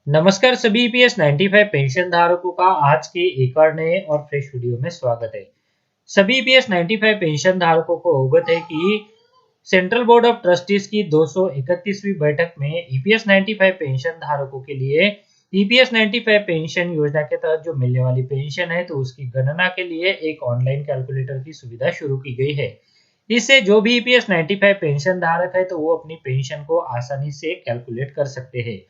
नमस्कार सभी EPS 95 pension धारकों का आज के एक और नए और फ्रेश वीडियो में स्वागत है। सभी ईपीएस 95 पेंशन धारकों को अवगत है कि सेंट्रल बोर्ड ऑफ ट्रस्टीज की 231वीं बैठक में ईपीएस 95 पेंशन धारकों के लिए ईपीएस 95 पेंशन योजना के तहत जो मिलने वाली पेंशन है तो उसकी गणना के लिए एक ऑनलाइन कैलकुलेटर की सुविधा शुरू की गई है। इससे जो भी ईपीएस 95 पेंशन धारक है तो वो अपनी पेंशन को आसानी से कैलकुलेट कर सकते हैं।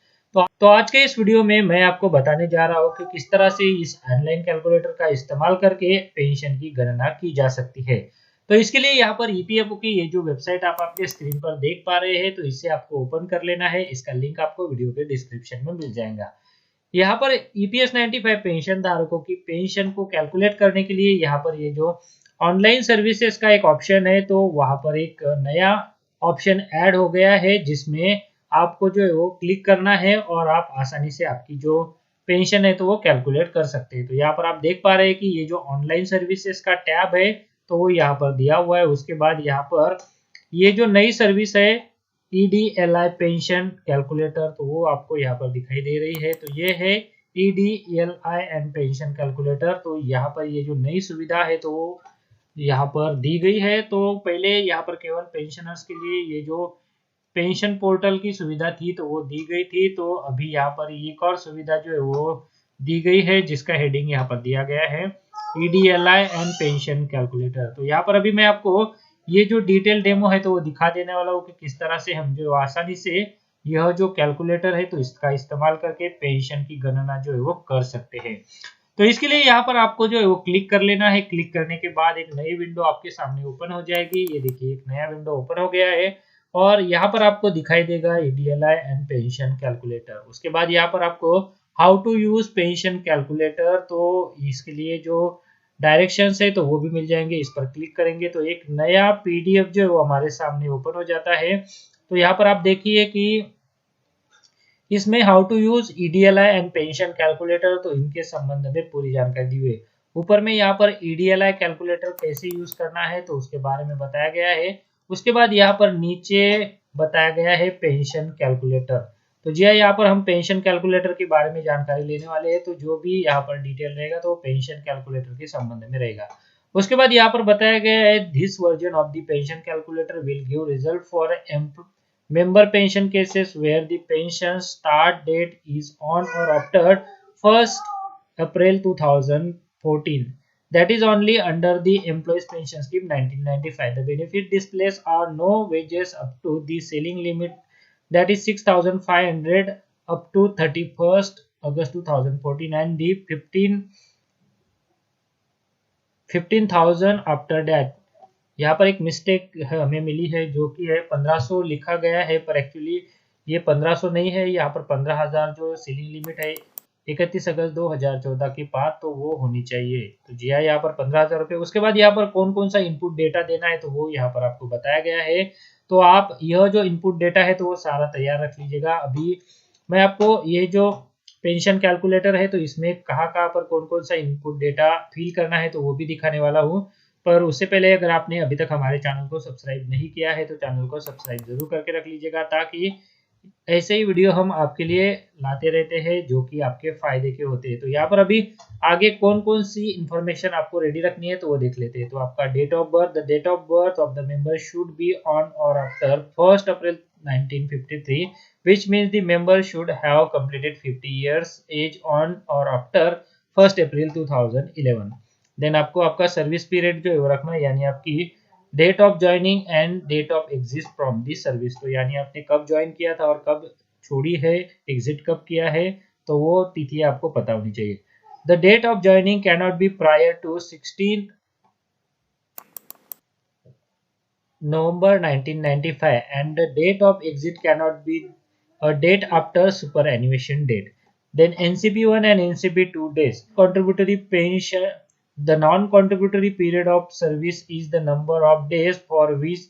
तो आज के इस वीडियो में मैं आपको बताने जा रहा हूँ कि किस तरह से इस ऑनलाइन कैलकुलेटर का इस्तेमाल करके पेंशन की गणना की जा सकती है। तो इसके लिए यहाँ पर ईपीएफओ की ये जो वेबसाइट आप आपके स्क्रीन पर देख पा रहे हैं तो इसे आपको ओपन कर लेना है। इसका लिंक आपको वीडियो के डिस्क्रिप्शन में मिल जाएगा। यहाँ पर ईपीएस 95 पेंशन धारकों की पेंशन को कैलकुलेट करने के लिए यहाँ पर ये जो ऑनलाइन सर्विसेज का एक ऑप्शन है तो वहां पर एक नया ऑप्शन ऐड हो गया है जिसमें आपको जो है वो क्लिक करना है और आप आसानी से आपकी जो पेंशन है तो वो कैलकुलेट कर सकते हैं। तो यहाँ पर आप देख पा रहे हैं कि ये जो ऑनलाइन सर्विसेज का टैब है तो वो यहाँ पर दिया हुआ है। उसके बाद यहाँ पर ये जो नई सर्विस है ईडीएलआई पेंशन कैलकुलेटर तो वो आपको यहाँ पर दिखाई दे रही है। तो ये है ईडीएलआई एंड पेंशन कैलकुलेटर। तो यहाँ पर ये जो नई सुविधा है तो वो यहाँ पर दी गई है। तो पहले यहाँ पर केवल पेंशनर्स के लिए ये जो पेंशन पोर्टल की सुविधा थी तो वो दी गई थी। तो अभी यहाँ पर एक और सुविधा जो है वो दी गई है जिसका हेडिंग यहाँ पर दिया गया है ईडीएलआई एंड पेंशन कैलकुलेटर। तो यहाँ पर अभी मैं आपको ये जो डिटेल डेमो है तो वो दिखा देने वाला हूँ कि किस तरह से हम जो आसानी से यह जो कैलकुलेटर है तो इसका इस्तेमाल करके पेंशन की गणना जो है वो कर सकते हैं। तो इसके लिए यहाँ पर आपको जो है वो क्लिक कर लेना है। क्लिक करने के बाद एक नई विंडो आपके सामने ओपन हो जाएगी। ये देखिए एक नया विंडो ओपन हो गया है और यहाँ पर आपको दिखाई देगा ईडीएलआई एंड पेंशन कैलकुलेटर। उसके बाद यहाँ पर आपको how to use pension calculator तो इसके लिए जो डायरेक्शंस है तो वो भी मिल जाएंगे। इस पर क्लिक करेंगे तो एक नया पीडीएफ जो है वो हमारे सामने ओपन हो जाता है। तो यहाँ पर आप देखिए कि इसमें how to use EDLI and pension calculator तो इनके संबंध में पूरी जानकारी दी हुई है। ऊपर में यहाँ पर ईडीएलआई कैलकुलेटर कैसे यूज करना है तो उसके बारे में बताया गया है। उसके बाद यहाँ पर नीचे बताया गया है पेंशन कैलकुलेटर। तो जी हाँ, यहाँ पर हम पेंशन कैलकुलेटर के बारे में जानकारी लेने वाले हैं। तो जो भी यहाँ पर डिटेल रहेगा तो पेंशन कैलकुलेटर के संबंध में रहेगा। उसके बाद यहाँ पर बताया गया है this version of the pension calculator will give result for member pension cases where the pension start date is on or after 1st April 2014, that is only under the employees pension scheme 1995. The benefit displays are no wages up to the ceiling limit, that is 6500 up to 31st August 2014, and the 15,000 after that. यहाँ पर एक mistake हमें मिली है जो कि है 1500 लिखा गया है पर एक्चुअली ये 1500 नहीं है। यहाँ पर 15,000 जो सीलिंग लिमिट है 31 अगस्त 2014 के बाद तो वो होनी चाहिए। तो जी हाँ, यहाँ पर 15,000 रुपये। उसके बाद यहाँ पर कौन कौन सा इनपुट डेटा देना है तो वो यहाँ पर आपको बताया गया है। तो आप यह जो इनपुट डेटा है तो वो सारा तैयार रख लीजिएगा। अभी मैं आपको ये जो पेंशन कैलकुलेटर है तो इसमें कहाँ कहाँ पर कौन कौन सा इनपुट डेटा फिल करना है तो वो भी दिखाने वाला हूँ। पर उससे पहले अगर आपने अभी तक हमारे चैनल को सब्सक्राइब नहीं किया है तो चैनल को सब्सक्राइब जरूर करके रख लीजिएगा ताकि ऐसे ही वीडियो हम आपके लिए लाते रहते हैं जो कि आपके फायदे के होते हैं। तो यहाँ पर अभी आगे कौन कौन सी इंफॉर्मेशन आपको रेडी रखनी है तो वो देख लेते हैं। तो आपका date of birth, the date of birth of the member should be on or after 1st April 1953, which means the member should have completed 50 years age on or after 1st April 2011। Then आपको आपका service period जो है वो रखना है, यानी आपकी date of joining and date of exit from the service. तो यानी आपने कब ज्वाइन किया था और कब छोड़ी है, एग्जिट कब किया है तो वो तिथि आपको पता होनी चाहिए। The date of joining can not be prior to 16 November 1995 and the date of exit cannot be a date after superannuation date. Then NCP1 and NCP2 days. Contributory pension. The non-contributory period of service is the number of days for which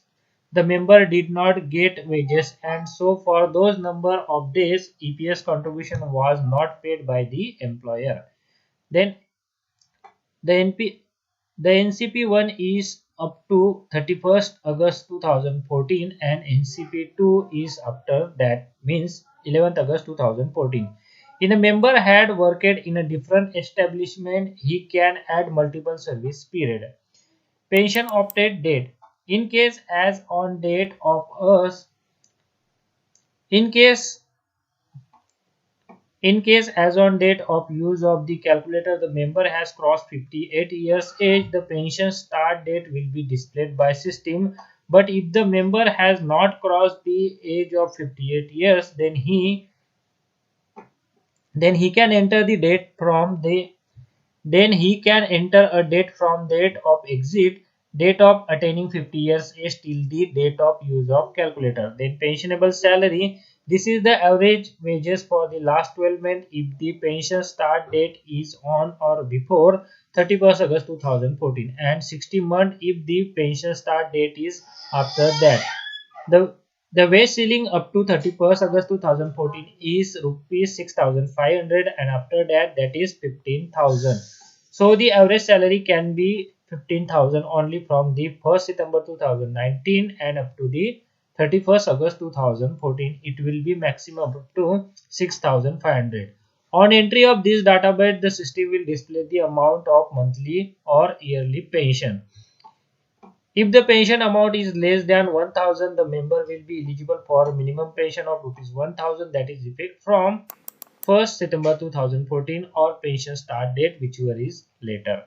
the member did not get wages, and so for those number of days EPS contribution was not paid by the employer. Then the NCP1 is up to 31st August 2014 and NCP2 is after that, means 11th August 2014. In a member had worked in a different establishment, he can add multiple service period. Pension opted date. In case as on date of us, in case In case as on date of use of the calculator the member has crossed 58 years age, the pension start date will be displayed by system. But if the member has not crossed the age of 58 years, then he can enter the date from the then he can enter a date from date of exit, date of attaining 50 years age till the date of use of calculator. Then pensionable salary. This is the average wages for the last 12 months if the pension start date is on or before 31st August 2014 and 60 months if the pension start date is after that. The wage ceiling up to 31st August 2014 is rupees 6,500 and after that is 15,000. So the average salary can be 15,000 only from the 1st September 2019 and up to the 31st August 2014. It will be maximum up to 6,500. On entry of this database, the system will display the amount of monthly or yearly pension. If the pension amount is less than 1,000, the member will be eligible for a minimum pension of rupees 1,000 that is effective from 1st September 2014 or pension start date whichever is later.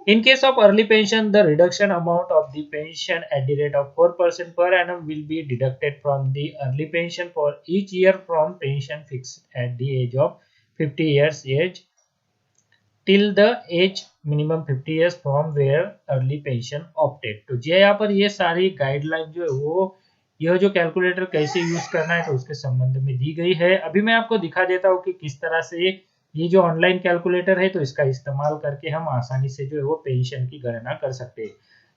In case of early pension, the reduction amount of the pension at the rate of 4% per annum will be deducted from the early pension for each year from pension fixed at the age of 50 years age till the age minimum 50 years from where early pension opted. तो जी यहाँ पर ये सारी guideline जो है वो यह जो कैलकुलेटर कैसे यूज करना है तो उसके संबंध में दी गई है। अभी मैं आपको दिखा देता हूँ कि किस तरह से ये जो ऑनलाइन कैलकुलेटर है तो इसका इस्तेमाल करके हम आसानी से जो है वो पेंशन की गणना कर सकते हैं।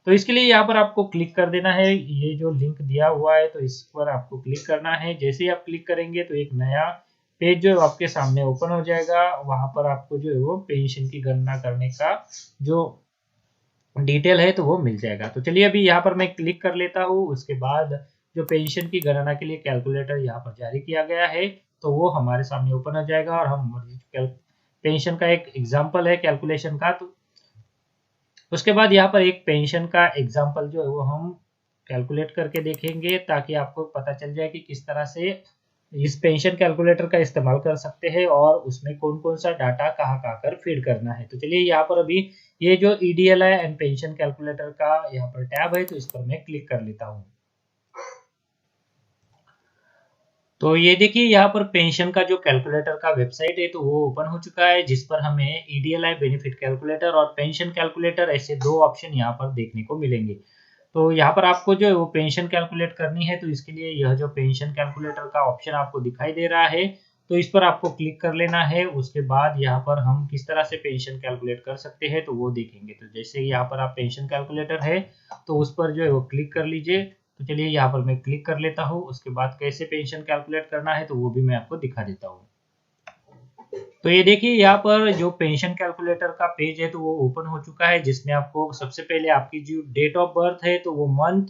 तो इसके लिए यहाँ पर आपको क्लिक कर देना है, ये जो लिंक दिया हुआ है तो इस पर आपको क्लिक करना है। जैसे ही आप क्लिक करेंगे तो एक नया पेज जो है आपके सामने ओपन हो जाएगा। वहां पर आपको जो है वो पेंशन की गणना करने का जो डिटेल है तो वो मिल जाएगा। तो चलिए अभी यहाँ पर मैं क्लिक कर लेता हूँ। उसके बाद जो पेंशन की गणना के लिए कैलकुलेटर यहाँ पर जारी किया गया है तो वो हमारे सामने ओपन हो जाएगा और हम पेंशन का एक एग्जाम्पल है कैलकुलेशन का। तो उसके बाद यहाँ पर एक पेंशन का एग्जाम्पल जो है वो हम कैलकुलेट करके देखेंगे ताकि आपको पता चल जाए कि किस तरह से इस पेंशन कैलकुलेटर का इस्तेमाल कर सकते हैं और उसमें कौन कौन सा डाटा कहाँ कर फीड करना है। तो चलिए यहाँ पर अभी ये जो EDLI एंड पेंशन कैलकुलेटर का यहाँ पर टैब है तो इस पर मैं क्लिक कर लेता हूँ। तो ये देखिए यहाँ पर पेंशन का जो कैलकुलेटर का वेबसाइट है तो वो ओपन हो चुका है जिस पर हमें EDLI बेनिफिट कैलकुलेटर और पेंशन कैलकुलेटर ऐसे दो ऑप्शन यहाँ पर देखने को मिलेंगे। तो यहाँ पर आपको जो है वो पेंशन कैलकुलेट करनी है तो इसके लिए यह जो पेंशन कैलकुलेटर का ऑप्शन आपको दिखाई दे रहा है तो इस पर आपको क्लिक कर लेना है। उसके बाद यहाँ पर हम किस तरह से पेंशन कैलकुलेट कर सकते हैं तो वो देखेंगे। तो जैसे यहाँ पर आप पेंशन कैलकुलेटर है तो उस पर जो है वो क्लिक कर लीजिए। तो चलिए यहाँ पर मैं क्लिक कर लेता हूँ। उसके बाद कैसे पेंशन कैलकुलेट करना है तो वो भी मैं आपको दिखा देता हूँ। तो ये देखिए यहाँ पर जो पेंशन कैलकुलेटर का पेज है तो वो ओपन हो चुका है जिसमें आपको सबसे पहले आपकी जो डेट ऑफ बर्थ है तो वो मंथ,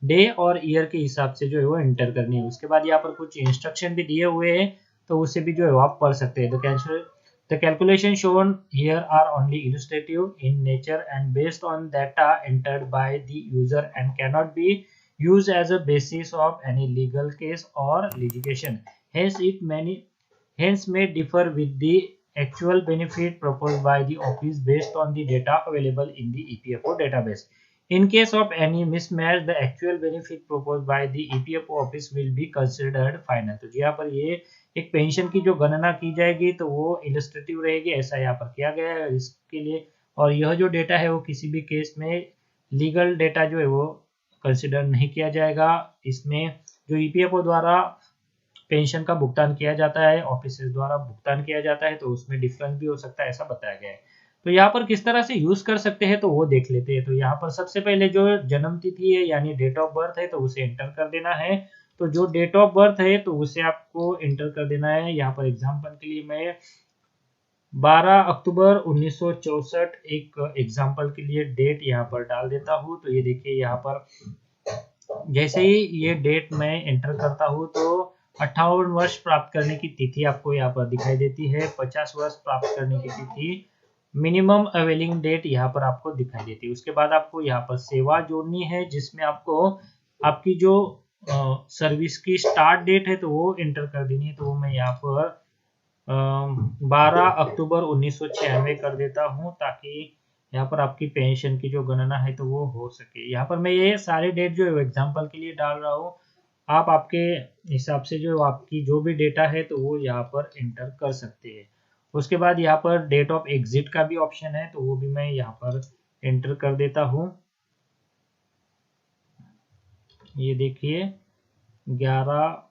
डे और ईयर के हिसाब से जो है वो एंटर करनी है। उसके बाद यहाँ पर कुछ इंस्ट्रक्शन भी दिए हुए हैं तो उसे भी जो है आप पढ़ सकते हैं। The calculation shown here are only illustrative in nature and based on data entered by the user and cannot be used as a basis of any legal case or litigation. Hence may differ with the actual benefit proposed by the office based on the data available in the EPFO database. In case of any mismatch, the actual benefit proposed by the EPFO office will be considered final. तो यहाँ पर ये एक pension की जो गणना की जाएगी तो वो इलस्ट्रेटिव रहेगी, ऐसा यहाँ पर किया गया है इसके लिए। और यह जो डेटा है वो किसी भी केस में लीगल डेटा जो है वो कंसिडर नहीं किया जाएगा। इसमें जो EPFO द्वारा पेंशन का भुगतान किया जाता है, ऑफिस द्वारा भुगतान किया जाता है तो उसमें डिफरेंस भी हो सकता है, ऐसा बताया गया है। तो यहाँ पर किस तरह से यूज कर सकते हैं तो वो देख लेते हैं। तो यहाँ पर सबसे पहले जो जन्म तिथि है यानी डेट ऑफ बर्थ है तो उसे एंटर कर देना है। तो जो डेट ऑफ बर्थ है तो उसे आपको एंटर कर देना है। यहाँ पर एग्जाम्पल के लिए मैं 12 अक्टूबर 1964 एक एग्जाम्पल के लिए डेट यहाँ पर डाल देता हूँ। तो ये देखिए यहाँ पर जैसे ही ये डेट मैं एंटर करता हूँ तो 58 वर्ष प्राप्त करने की तिथि आपको यहाँ पर दिखाई देती है। 50 वर्ष प्राप्त करने की तिथि, मिनिमम अवेलिंग डेट यहाँ पर आपको दिखाई देती है। उसके बाद आपको यहाँ पर सेवा जोड़नी है, जिसमें आपको आपकी जो सर्विस की स्टार्ट डेट है तो वो एंटर कर देनी है। तो वो मैं यहाँ पर 12 अक्टूबर 1996 कर देता हूँ, ताकि यहाँ पर आपकी पेंशन की जो गणना है तो वो हो सके। यहाँ पर मैं ये सारे डेट जो है एग्जाम्पल के लिए डाल रहा हूँ, आप आपके हिसाब से जो आपकी जो भी डेटा है तो वो यहाँ पर एंटर कर सकते हैं। उसके बाद यहाँ पर डेट ऑफ एग्जिट का भी ऑप्शन है, तो वो भी मैं यहाँ पर एंटर कर देता हूँ। ये देखिए 11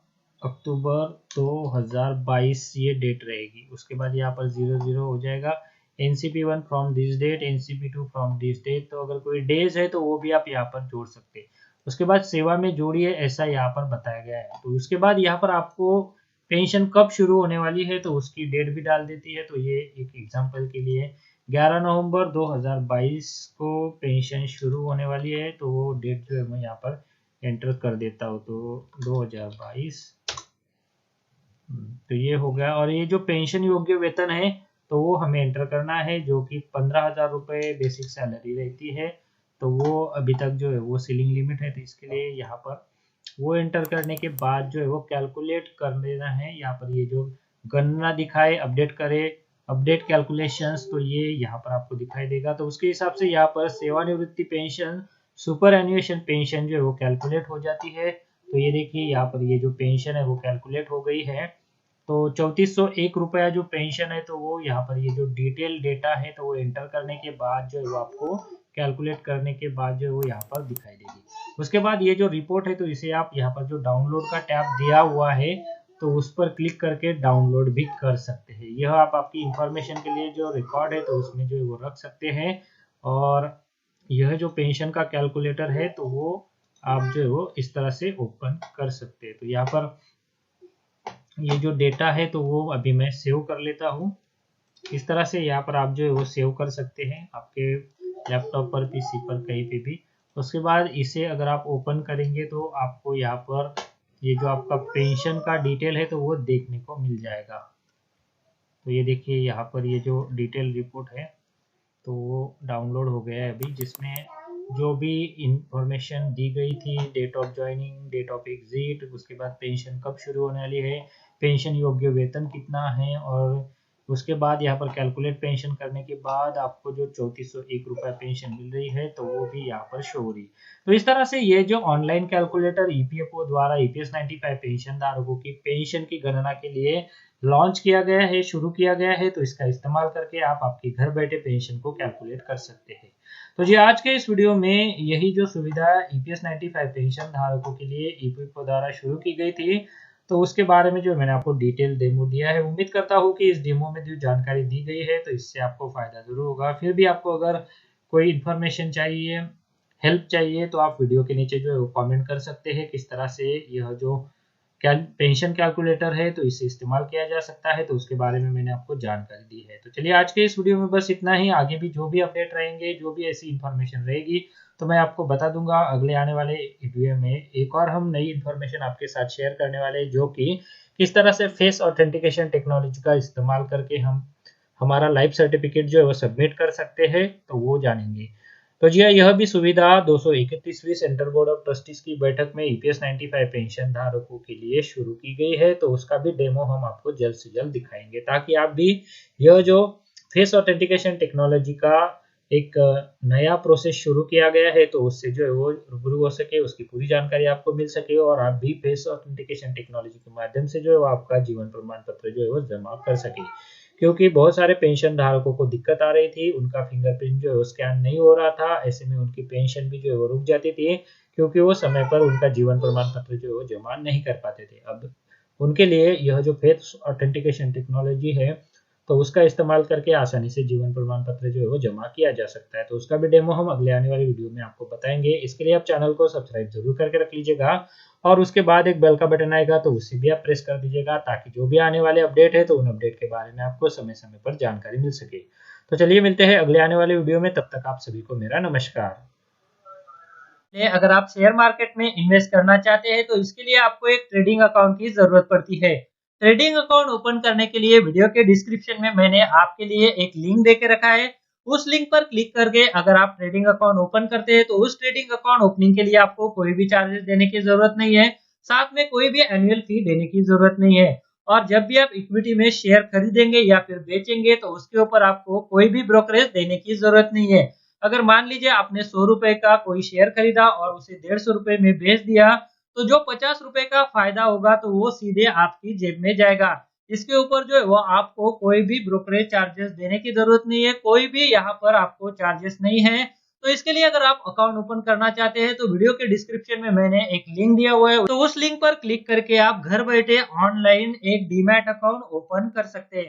अक्टूबर 2022 ये डेट रहेगी। उसके बाद यहाँ पर 00 हो जाएगा। NCP1 from this date, NCP2 from this date. तो अगर कोई डेज है तो वो भी आप यहाँ पर जोड़ सकते हैं। उसके बाद सेवा में जोड़िए, ऐसा यहाँ पर बताया गया है। तो उसके बाद यहाँ पर आपको पेंशन कब शुरू होने वाली है तो उसकी डेट भी डाल देती है। तो ये एक एग्जाम्पल के लिए 11 नवंबर 2022 को पेंशन शुरू होने वाली है। तो वो डेट जो है मैं यहाँ पर एंटर कर देता हूँ, तो 2022। तो ये हो गया। और ये जो पेंशन योग्य वेतन है तो वो हमें एंटर करना है, जो कि 15,000 रुपये बेसिक सैलरी रहती है। तो वो अभी तक जो है वो सीलिंग लिमिट है, तो इसके लिए यहाँ पर वो एंटर करने के बाद जो है वो कैलकुलेट कर देना है। यहाँ पर ये जो गणना दिखाए, अपडेट करे, अपडेट कैलकुलेशंस, तो ये यहाँ पर आपको दिखाई देगा। तो उसके हिसाब से यहाँ पर सेवानिवृत्ति पेंशन, सुपर एन्युएशन पेंशन जो है वो कैलकुलेट हो जाती है। तो ये देखिए यहाँ पर ये जो पेंशन है वो कैलकुलेट हो गई है। तो 3401 रुपया जो पेंशन है तो वो यहाँ पर ये जो डिटेल डेटा है तो वो एंटर करने के बाद जो है वो आपको कैलकुलेट करने के बाद जो है वो यहाँ पर दिखाई देगी। उसके बाद ये जो रिपोर्ट है तो इसे आप यहाँ पर जो डाउनलोड का टैब दिया हुआ है तो उस पर क्लिक करके डाउनलोड भी कर सकते हैं। यह आप आपकी इंफॉर्मेशन के लिए जो रिकॉर्ड है तो उसमें जो है वो रख सकते हैं। और यह जो पेंशन का कैलकुलेटर है तो वो आप जो है वो इस तरह से ओपन कर सकते हैं। तो यहाँ पर ये जो डेटा है तो वो अभी मैं सेव कर लेता हूँ। इस तरह से यहाँ पर आप जो है वो सेव कर सकते हैं आपके लैपटॉप पर, पीसी पर, कहीं पे भी। उसके बाद इसे अगर आप ओपन करेंगे तो आपको यहाँ पर ये जो आपका पेंशन का डिटेल है तो वो देखने को मिल जाएगा। तो ये देखिए यहाँ पर ये जो डिटेल रिपोर्ट है तो वो डाउनलोड हो गया है अभी, जिसमें जो भी इंफॉर्मेशन दी गई थी, date of joining, date of exit, उसके बाद पेंशन कब शुरू होने वाली है, पेंशन योग्य वेतन कितना है, और उसके बाद यहाँ पर कैलकुलेट पेंशन करने के बाद आपको जो 3401 रुपया पेंशन मिल रही है तो वो भी यहाँ पर शो हो रही है। तो इस तरह से ये जो ऑनलाइन कैलकुलेटर ईपीएफओ द्वारा ईपीएस 95 पेंशन धारकों की पेंशन की गणना के लिए लॉन्च किया गया है, शुरू किया गया है। तो इसका इस्तेमाल करके आप आपके घर बैठे पेंशन को कैलकुलेट कर सकते हैं। तो जी आज के इस वीडियो में यही जो सुविधा ईपीएस 95 पेंशन धारकों के लिए ईपीएफओ द्वारा शुरू की गई थी तो उसके बारे में जो मैंने आपको डिटेल डेमो दिया है। उम्मीद करता हूँ कि इस डेमो में जो जानकारी दी गई है तो इससे आपको फायदा जरूर होगा। फिर भी आपको अगर कोई इन्फॉर्मेशन चाहिए, हेल्प चाहिए, तो आप वीडियो के नीचे जो है वो कॉमेंट कर सकते हैं किस तरह से यह जो पेंशन कैलकुलेटर है तो इसे इस्तेमाल किया जा सकता है। तो उसके बारे में मैंने आपको जानकारी दी है। तो चलिए आज के इस वीडियो में बस इतना ही। आगे भी जो भी अपडेट रहेंगे, जो भी ऐसी इन्फॉर्मेशन रहेगी तो मैं आपको बता दूंगा। अगले आने वाले वीडियो में एक और हम नई इन्फॉर्मेशन आपके साथ शेयर करने वाले हैं, जो कि किस तरह से फेस ऑथेंटिकेशन टेक्नोलॉजी का इस्तेमाल करके हम हमारा लाइफ सर्टिफिकेट जो है वो सबमिट कर सकते हैं, तो वो जानेंगे। तो जी हाँ, यह भी सुविधा 231वीं सेंट्रल बोर्ड ऑफ ट्रस्टीज की बैठक में ईपीएस 95 पेंशन धारकों के लिए शुरू की गई है। तो उसका भी डेमो हम आपको जल्द से जल्द दिखाएंगे, ताकि आप भी यह जो फेस ऑथेंटिकेशन टेक्नोलॉजी का एक नया प्रोसेस शुरू किया गया है तो उससे जो है वो रूबरू हो सके, उसकी पूरी जानकारी आपको मिल सके और आप भी फेस ऑथेंटिकेशन टेक्नोलॉजी के माध्यम से जो है वो आपका जीवन प्रमाण पत्र जो है वो जमा कर सके। क्योंकि बहुत सारे पेंशन धारकों को दिक्कत आ रही थी, उनका फिंगरप्रिंट जो है स्कैन नहीं हो रहा था। ऐसे में उनकी पेंशन भी जो है वो रुक जाती थी, क्योंकि वो समय पर उनका जीवन प्रमाण पत्र जो है वो जमा नहीं कर पाते थे। अब उनके लिए यह जो फेस ऑथेंटिकेशन टेक्नोलॉजी है तो उसका इस्तेमाल करके आसानी से जीवन प्रमाण पत्र जो है वो जमा किया जा सकता है। तो उसका भी डेमो हम अगले आने वाली वीडियो में आपको बताएंगे। इसके लिए आप चैनल को सब्सक्राइब जरूर करके रख लीजिएगा और उसके बाद एक बेल का बटन आएगा तो उसे भी आप प्रेस कर दीजिएगा, ताकि जो भी आने वाले अपडेट है तो उन अपडेट के बारे में आपको समय समय पर जानकारी मिल सके। तो चलिए मिलते हैं अगले आने वाले वीडियो में, तब तक आप सभी को मेरा नमस्कार। अगर आप शेयर मार्केट में इन्वेस्ट करना चाहते हैं तो इसके लिए आपको एक ट्रेडिंग अकाउंट की जरूरत पड़ती है। ट्रेडिंग अकाउंट ओपन करने के लिए वीडियो के डिस्क्रिप्शन में मैंने आपके लिए एक लिंक देके रखा है। उस लिंक पर क्लिक करके अगर आप ट्रेडिंग अकाउंट ओपन करते हैं तो उस ट्रेडिंग अकाउंट ओपनिंग के लिए आपको कोई भी चार्जेस देने की जरूरत नहीं है, साथ में कोई भी एनुअल फी देने की जरूरत नहीं है। और जब भी आप इक्विटी में शेयर खरीदेंगे या फिर बेचेंगे तो उसके ऊपर आपको कोई भी ब्रोकरेज देने की जरूरत नहीं है। अगर मान लीजिए आपने 100 रुपए का कोई शेयर खरीदा और उसे 150 रुपए में बेच दिया, तो जो 50 रुपए का फायदा होगा तो वो सीधे आपकी जेब में जाएगा। इसके ऊपर जो है वो आपको कोई भी ब्रोकरेज चार्जेस देने की जरूरत नहीं है, कोई भी यहाँ पर आपको चार्जेस नहीं है। तो इसके लिए अगर आप अकाउंट ओपन करना चाहते हैं तो वीडियो के डिस्क्रिप्शन में मैंने एक लिंक दिया हुआ है, तो उस लिंक पर क्लिक करके आप घर बैठे ऑनलाइन एक डीमैट अकाउंट ओपन कर सकते हैं।